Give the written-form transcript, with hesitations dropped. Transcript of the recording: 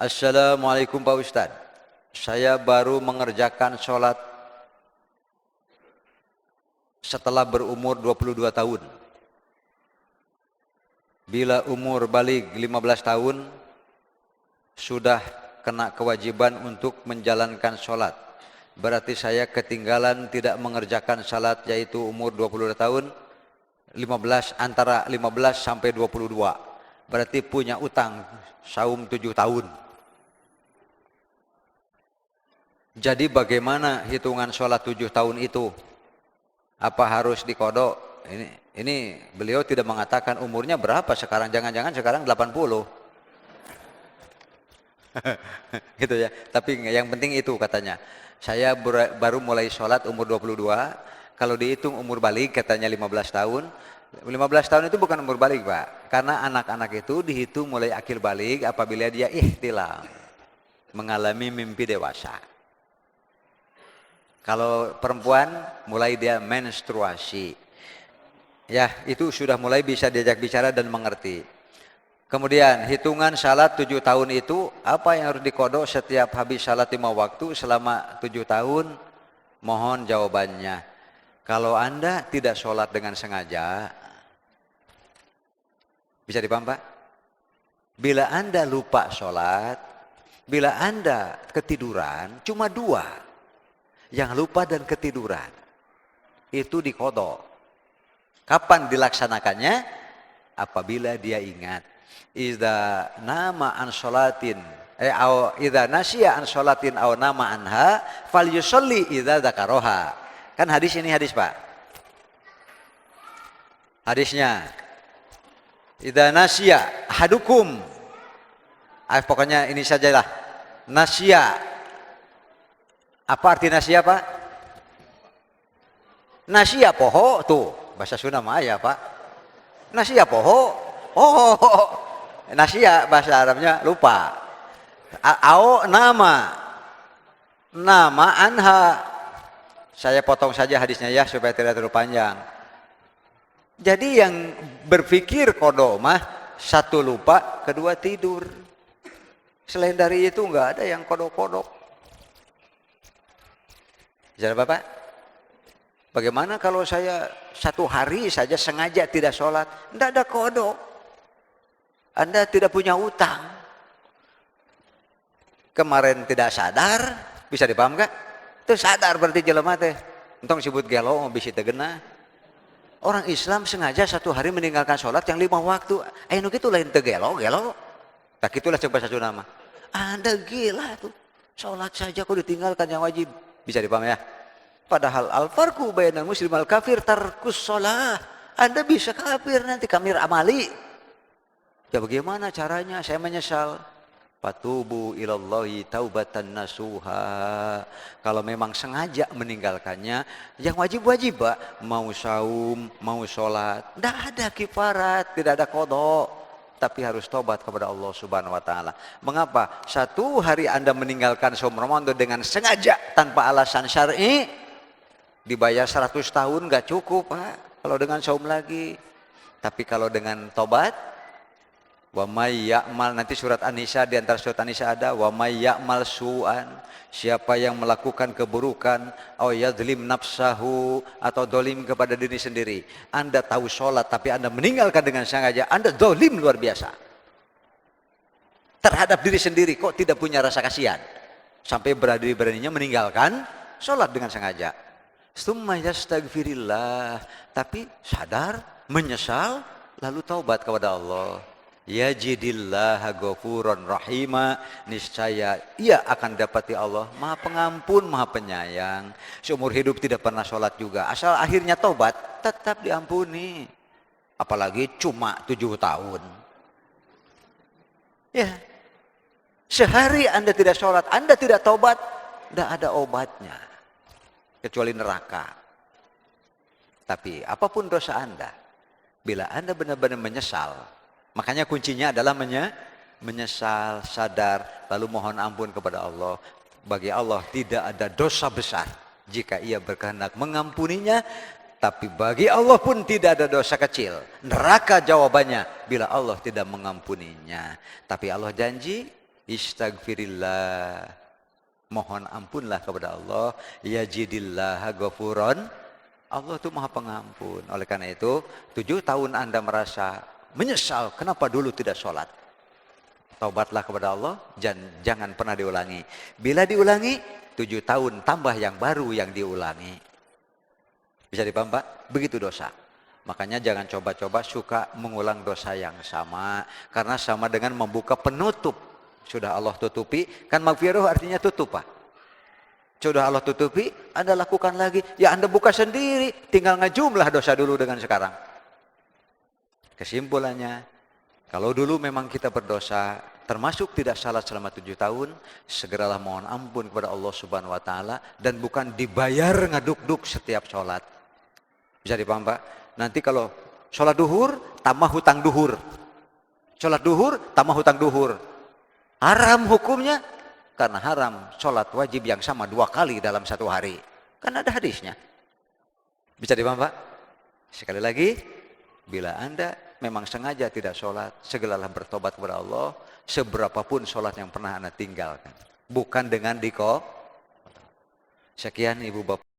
Assalamualaikum Pak Ustadz. Saya baru mengerjakan sholat setelah berumur 22 tahun. Bila umur balik 15 tahun, sudah kena kewajiban untuk menjalankan sholat. Berarti saya ketinggalan tidak mengerjakan sholat, yaitu umur 22 tahun, antara 15 sampai 22. Berarti punya utang saum 7 tahun. Jadi bagaimana hitungan sholat 7 tahun itu? Apa harus dikodok? Ini beliau tidak mengatakan umurnya berapa sekarang. Jangan-jangan sekarang 80. Gitu ya. Tapi yang penting itu katanya. Saya baru mulai sholat umur 22. Kalau dihitung umur balik katanya 15 tahun. 15 tahun itu bukan umur balik Pak. Karena anak-anak itu dihitung mulai akil balik apabila dia ihtilam. Mengalami mimpi dewasa. Kalau perempuan mulai dia menstruasi. Ya, itu sudah mulai bisa diajak bicara dan mengerti. Kemudian hitungan salat 7 tahun itu apa yang harus dikodok setiap habis salat 5 waktu selama 7 tahun? Mohon jawabannya. Kalau Anda tidak sholat dengan sengaja, bisa dipaham Pak? Bila Anda lupa sholat, bila Anda ketiduran, cuma 2. Yang lupa dan ketiduran itu dikodok. Kapan dilaksanakannya? Apabila dia ingat. Idza nama an sholatin idza nasya an sholatin aw nama anha falyusolli idza dzakaroha. Kan hadis ini hadis Pak. Hadisnya idza nasya ahadukum. Pokoknya ini sajalah. Nasya. Apa arti nasya Pak? Nasya poho tuh bahasa Sunda Maya Pak. Nasya poho. Oh, nasya bahasa Arabnya lupa. Ao nama anha. Saya potong saja hadisnya ya supaya tidak terlalu panjang. Jadi yang berpikir kodok mah satu lupa, kedua tidur. Selain dari itu enggak ada yang kodok-kodok. Jadi Bapak, bagaimana kalau saya satu hari saja sengaja tidak sholat? Tidak ada kodok. Anda tidak punya utang. Kemarin tidak sadar, bisa dipaham gak? Itu sadar berarti jelema teh. Entong disebut gelo, bisa tegena. Orang Islam sengaja satu hari meninggalkan sholat yang 5 waktu. Ayo gitu lain tegelo. Tak itulah coba satu nama. Anda gila tuh. Sholat saja kok ditinggalkan yang wajib. Bisa dipaham ya? Padahal al-farqu bainal muslim al kafir tarkus sholah. Anda bisa kafir nanti kamir amali. Ya bagaimana caranya? Saya menyesal. Fatubu ilallahi taubatan nasuha. Kalau memang sengaja meninggalkannya, yang wajib-wajib Pak. Mau saum, mau sholat. Tidak ada kifarat, tidak ada kodok. Tapi harus tobat kepada Allah Subhanahu wa taala. Mengapa? Satu hari Anda meninggalkan saum Ramadan dengan sengaja tanpa alasan syar'i, dibayar 100 tahun enggak cukup, Pak. Kalau dengan saum lagi. Tapi kalau dengan tobat, wa may ya'mal, nanti surat An-Nisa, di antara surat An-Nisa ada wa may ya'mal su'an, siapa yang melakukan keburukan, au yadzlim nafsahu, atau dolim kepada diri sendiri. Anda tahu sholat tapi Anda meninggalkan dengan sengaja, Anda dolim luar biasa terhadap diri sendiri. Kok tidak punya rasa kasihan sampai berani-beraninya meninggalkan sholat dengan sengaja. Summa yastaghfirillah, tapi sadar, menyesal, lalu taubat kepada Allah. Yajidillaha ghafuran rahima, niscaya ia akan dapati Allah Maha Pengampun, Maha Penyayang. Seumur hidup tidak pernah sholat juga, asal akhirnya taubat tetap diampuni. Apalagi cuma 7 tahun. Ya, sehari Anda tidak sholat, Anda tidak taubat, tidak ada obatnya kecuali neraka. Tapi apapun dosa Anda, bila Anda benar-benar menyesal, makanya kuncinya adalah menyesal, sadar, lalu mohon ampun kepada Allah. Bagi Allah tidak ada dosa besar jika ia berkehendak mengampuninya. Tapi bagi Allah pun tidak ada dosa kecil. Neraka jawabannya bila Allah tidak mengampuninya. Tapi Allah janji Istaghfirillah. Mohon ampunlah kepada Allah. Yajidillah ghafuron. Allah itu maha pengampun. Oleh karena itu, 7 tahun Anda merasa menyesal, kenapa dulu tidak sholat? Taubatlah kepada Allah, jangan pernah diulangi. Bila diulangi, 7 tahun tambah yang baru yang diulangi. Bisa dipaham Pak? Begitu dosa. Makanya jangan coba-coba suka mengulang dosa yang sama. Karena sama dengan membuka penutup. Sudah Allah tutupi, kan maghfirah artinya tutup Pak. Sudah Allah tutupi, Anda lakukan lagi. Ya Anda buka sendiri, tinggal ngejumlah dosa dulu dengan sekarang. Kesimpulannya, kalau dulu memang kita berdosa, termasuk tidak salat selama 7 tahun, segeralah mohon ampun kepada Allah Subhanahu wa taala dan bukan dibayar ngaduk-duk setiap sholat. Bisa dipaham Pak? Nanti kalau sholat duhur, tambah hutang duhur. Sholat duhur, tambah hutang duhur. Haram hukumnya, karena haram sholat wajib yang sama 2 kali dalam 1 hari. Kan ada hadisnya. Bisa dipaham Pak? Sekali lagi, bila Anda memang sengaja tidak sholat, segeralah bertobat kepada Allah, seberapapun sholat yang pernah Anda tinggalkan. Bukan dengan Sekian Ibu Bapak.